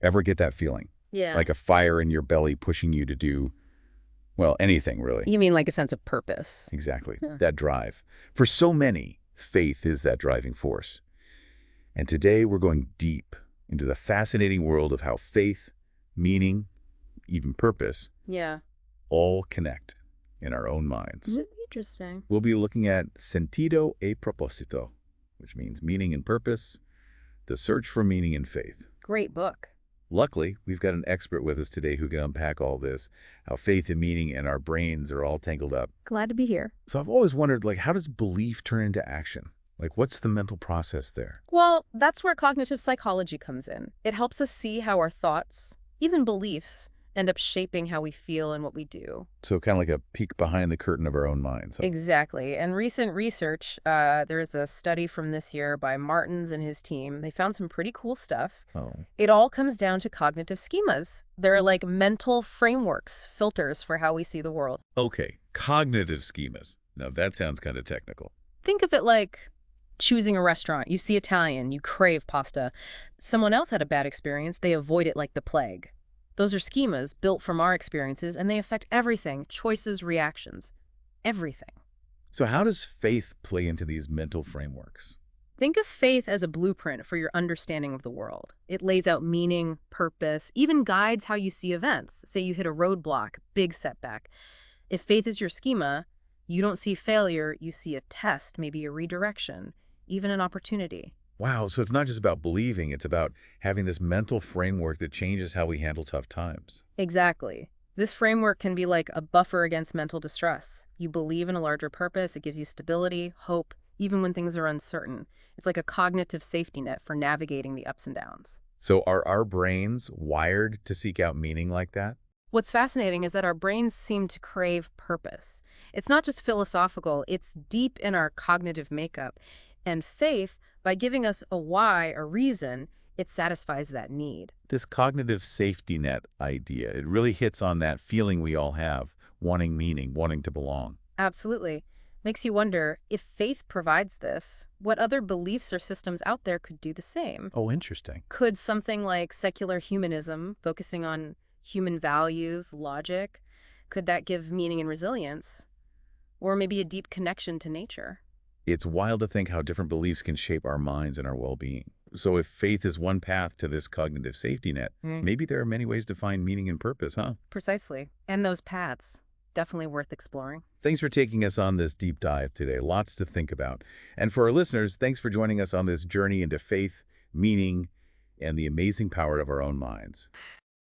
Ever get that feeling? Yeah. Like a fire in your belly pushing you to do, well, anything really. You mean like a sense of purpose? Exactly. Yeah. That drive. For so many, faith is that driving force. And today we're going deep into the fascinating world of how faith, meaning, even purpose, Yeah. all connect in our own minds. Interesting. We'll be looking at sentido e propósito, which means meaning and purpose, the search for meaning in faith. Great book. Luckily, we've got an expert with us today who can unpack all this, how faith and meaning and our brains are all tangled up. Glad to be here. So I've always wondered, like, how does belief turn into action? Like, what's the mental process there? Well, that's where cognitive psychology comes in. It helps us see how our thoughts, even beliefs, end up shaping how we feel and what we do. So kind of like a peek behind the curtain of our own minds. Exactly. And recent research, there's a study from this year by Martins and his team. They found some pretty cool stuff. Oh, It all comes down to cognitive schemas. They're like mental frameworks, filters for how we see the world. okay. Cognitive schemas. Now that sounds kind of technical. Think of it like choosing a restaurant. You see Italian, you crave pasta. Someone else had a bad experience, they avoid it like the plague. Those are schemas built from our experiences, and they affect everything, choices, reactions, everything. So how does faith play into these mental frameworks? Think of faith as a blueprint for your understanding of the world. It lays out meaning, purpose, even guides how you see events. Say you hit a roadblock, big setback. If faith is your schema, you don't see failure, you see a test, maybe a redirection, even an opportunity. Wow, so it's not just about believing, it's about having this mental framework that changes how we handle tough times. Exactly. This framework can be like a buffer against mental distress. You believe in a larger purpose, it gives you stability, hope, even when things are uncertain. It's like a cognitive safety net for navigating the ups and downs. So are our brains wired to seek out meaning like that? What's fascinating is that our brains seem to crave purpose. It's not just philosophical, it's deep in our cognitive makeup. And faith, by giving us a why, a reason, it satisfies that need. This cognitive safety net idea, it really hits on that feeling we all have, wanting meaning, wanting to belong. Absolutely. Makes you wonder, if faith provides this, what other beliefs or systems out there could do the same? Oh, interesting. Could something like secular humanism, focusing on human values, logic, could that give meaning and resilience? Or maybe a deep connection to nature? It's wild to think how different beliefs can shape our minds and our well-being. So if faith is one path to this cognitive safety net, maybe there are many ways to find meaning and purpose, huh? Precisely. And those paths, definitely worth exploring. Thanks for taking us on this deep dive today. Lots to think about. And for our listeners, thanks for joining us on this journey into faith, meaning, and the amazing power of our own minds.